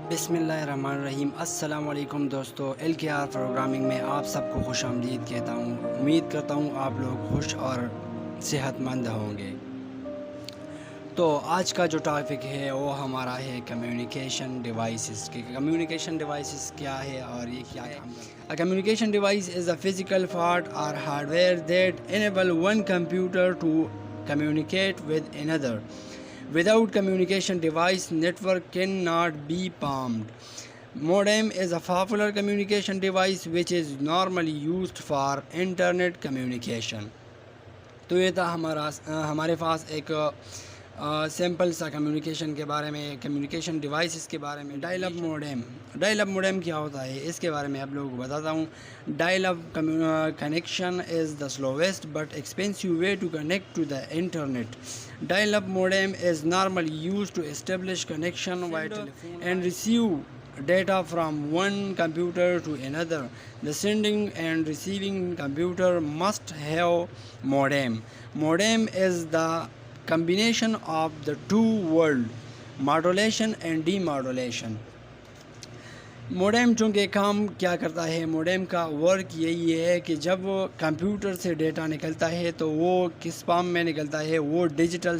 بسم اللہ الرحمن الرحیم۔ السلام علیکم دوستو، LKR پروگرامنگ میں آپ سب کو خوش آمدید کہتا ہوں۔ امید کرتا ہوں آپ لوگ خوش اور صحت مند ہوں گے۔ تو آج کا جو ٹاپک ہے وہ ہمارا ہے کمیونیکیشن ڈیوائسز کہ کمیونیکیشن ڈیوائسز کیا ہے اور یہ کیا کام کرتا ہے۔ A communication device is a physical part or hardware that enable one computer to communicate with another. Without communication device, network cannot be formed. Modem is a popular communication device which is normally used for internet communication. تو یہ تھا ہمارے پاس ایک sample سا communication کے بارے میں، communication devices کے بارے میں۔ ڈائل اپ موڈیم کیا ہوتا ہے اس کے بارے میں آپ لوگوں کو بتاتا ہوں۔ Dial up connection is the slowest but expensive way to connect to the internet. Dial-up modem is normally used to establish connection via telephone and receive data from one computer to another. The sending and receiving computer must have modem. Modem is the combination of the two words, modulation and demodulation. Modem چونکہ کام کیا کرتا ہے، modem کا work یہی ہے کہ جب computer سے ڈیٹا نکلتا ہے تو وہ کس فارم میں نکلتا ہے، وہ ڈیجیٹل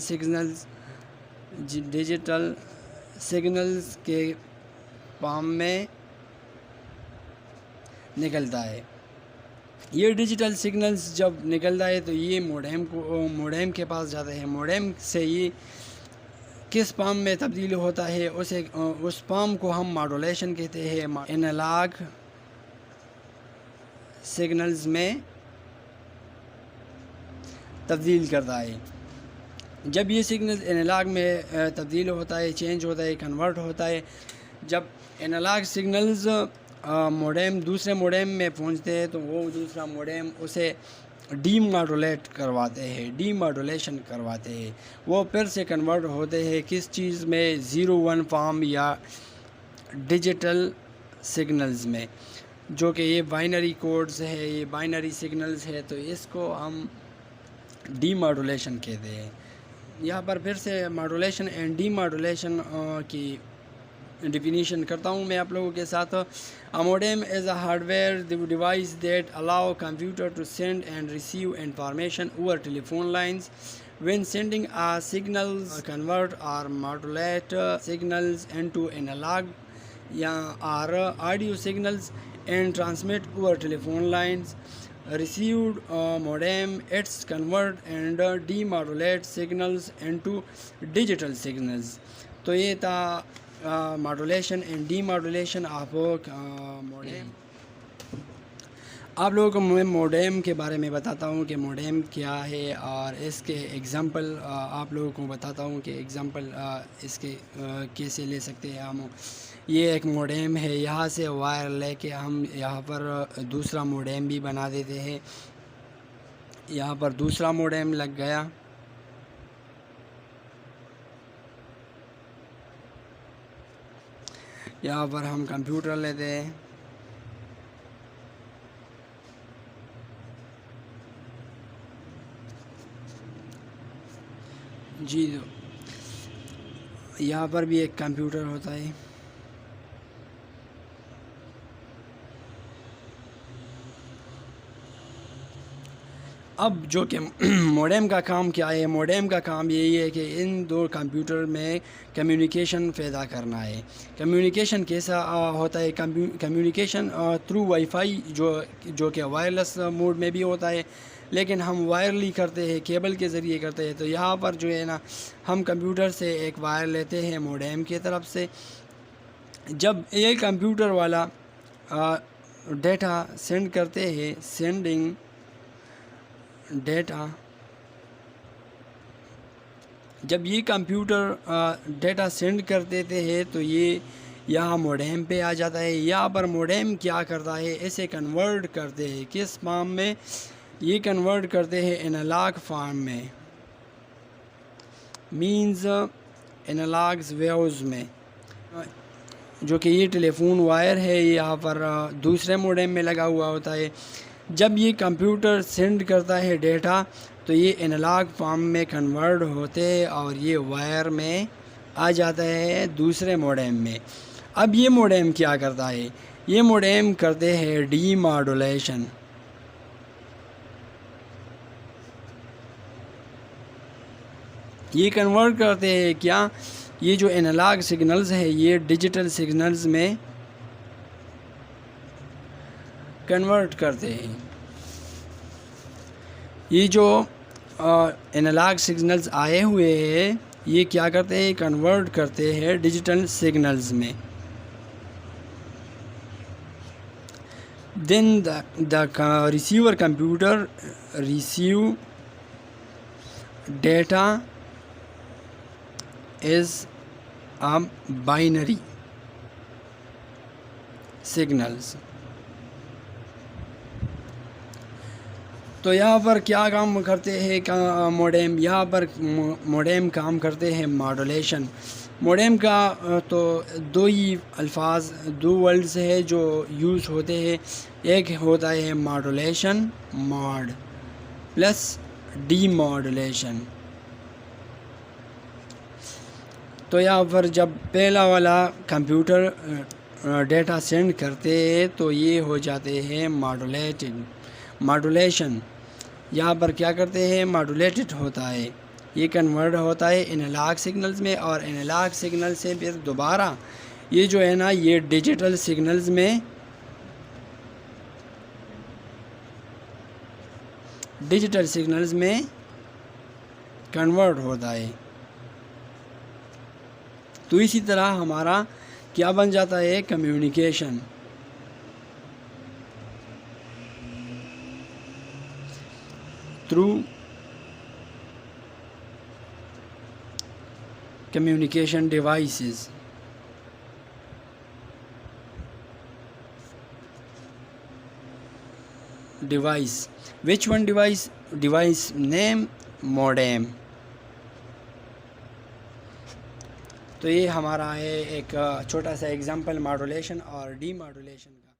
سگنلز کے فارم میں نکلتا ہے۔ یہ ڈیجیٹل سگنلز جب نکلتا ہے تو یہ موڈیم کے پاس جاتا ہے۔ موڈیم سے یہ کس فارم میں تبدیل ہوتا ہے، اس فارم کو ہم ماڈولیشن کہتے ہیں۔ انالاگ سگنلز میں تبدیل کرتا ہے۔ جب یہ سگنلز انالاگ میں تبدیل ہوتا ہے، چینج ہوتا ہے، کنورٹ ہوتا ہے، جب انالاگ سگنلز دوسرے موڈیم میں پہنچتے ہیں تو وہ دوسرا موڈیم اسے ڈی ماڈولیشن کرواتے ہیں، وہ پھر سے کنورٹ ہوتے ہیں کس چیز میں، 01 فارم یا ڈیجیٹل سگنلز میں، جو کہ یہ بائنری کوڈز ہے، یہ بائنری سگنلز ہے، تو اس کو ہم ڈی ماڈولیشن کہتے ہیں۔ یہاں پر پھر سے ماڈولیشن اینڈ ڈی ماڈولیشن کی ڈیفینیشن کرتا ہوں میں آپ لوگوں کے ساتھ۔ A modem is a hardware device that allow computer to send and receive information over telephone lines. When sending a signals convert or modulate signals into analog or audio signals and transmit over telephone lines. Received modem it's convert and demodulate signals into digital signals. تو یہ تھا modulation and D modulation of modem. آپ لوگوں کو میں modem کے بارے میں بتاتا ہوں کہ موڈیم کیا ہے اور اس کے ایگزامپل آپ لوگوں کو بتاتا ہوں کہ ایگزامپل اس کے کیسے لے سکتے ہیں ہم۔ یہ ایک موڈیم ہے، یہاں سے وائر لے کے ہم یہاں پر دوسرا موڈیم بھی بنا دیتے ہیں۔ یہاں پر دوسرا موڈیم لگ گیا، یہاں پر ہم کمپیوٹر لیتے ہیں، جی یہاں پر بھی ایک کمپیوٹر ہوتا ہے۔ اب جو کہ موڈیم کا کام کیا ہے، موڈیم کا کام یہی ہے کہ ان دو کمپیوٹر میں کمیونیکیشن پیدا کرنا ہے۔ کمیونیکیشن کیسا ہوتا ہے؟ کمیونیکیشن تھرو وائی فائی جو کہ وائرلیس موڈ میں بھی ہوتا ہے، لیکن ہم وائرلی کرتے ہیں، کیبل کے ذریعے کرتے ہیں۔ تو یہاں پر جو ہے نا، ہم کمپیوٹر سے ایک وائر لیتے ہیں موڈیم کی طرف سے۔ جب یہ کمپیوٹر والا ڈیٹا سینڈ کرتے ہیں، سینڈنگ ڈیٹا، جب یہ کمپیوٹر ڈیٹا سینڈ کر دیتے ہیں تو یہ یہاں موڈیم پہ آ جاتا ہے۔ یہاں پر موڈیم کیا کرتا ہے، اسے کنورٹ کرتے ہیں کس فارم میں، یہ کنورٹ کرتے ہیں انالاگ فارم میں، مینز انالاگز ویوز میں، جو کہ یہ ٹیلی فون وائر ہے یہاں پر دوسرے موڈیم میں لگا ہوا ہوتا ہے۔ جب یہ کمپیوٹر سینڈ کرتا ہے ڈیٹا تو یہ انالاگ فارم میں کنورٹ ہوتے اور یہ وائر میں آ جاتا ہے دوسرے موڈیم میں۔ اب یہ موڈیم کیا کرتا ہے؟ یہ موڈیم کرتے ہیں ڈی ماڈولیشن. یہ کنورٹ کرتے ہیں کیا؟ یہ جو انالاگ سگنلز ہے یہ ڈیجیٹل سگنلز میں کنورٹ کرتے ہیں. یہ جو انالاگ سگنلز آئے ہوئے ہیں یہ کیا کرتے ہیں؟ کنورٹ کرتے ہیں ڈیجیٹل سگنلز میں. Then the receiver computer receive data is a binary signals. تو یہاں پر کیا کام کرتے ہیں موڈیم؟ یہاں پر موڈیم کام کرتے ہیں ماڈولیشن. موڈیم کا تو دو ہی الفاظ، دو ورڈز ہے جو یوز ہوتے ہیں. ایک ہوتا ہے modulation, mod plus D modulation. تو یہاں پر جب پہلا والا کمپیوٹر ڈیٹا سینڈ کرتے ہیں تو یہ ہو جاتے ہیں ماڈولیشن. یہاں پر کیا کرتے ہیں؟ ماڈولیٹڈ ہوتا ہے، یہ کنورٹ ہوتا ہے انالاگ سگنلز میں، اور انالاگ سگنل سے پھر دوبارہ یہ جو ہے نا یہ ڈیجیٹل سگنلز میں کنورٹ ہوتا ہے. تو اسی طرح ہمارا کیا بن جاتا ہے؟ Communication. Through communication devices. Which one device? Device name modem. تو یہ ہمارا ہے ایک چھوٹا سا ایگزامپل ماڈولیشن اور ڈی ماڈولیشن کا.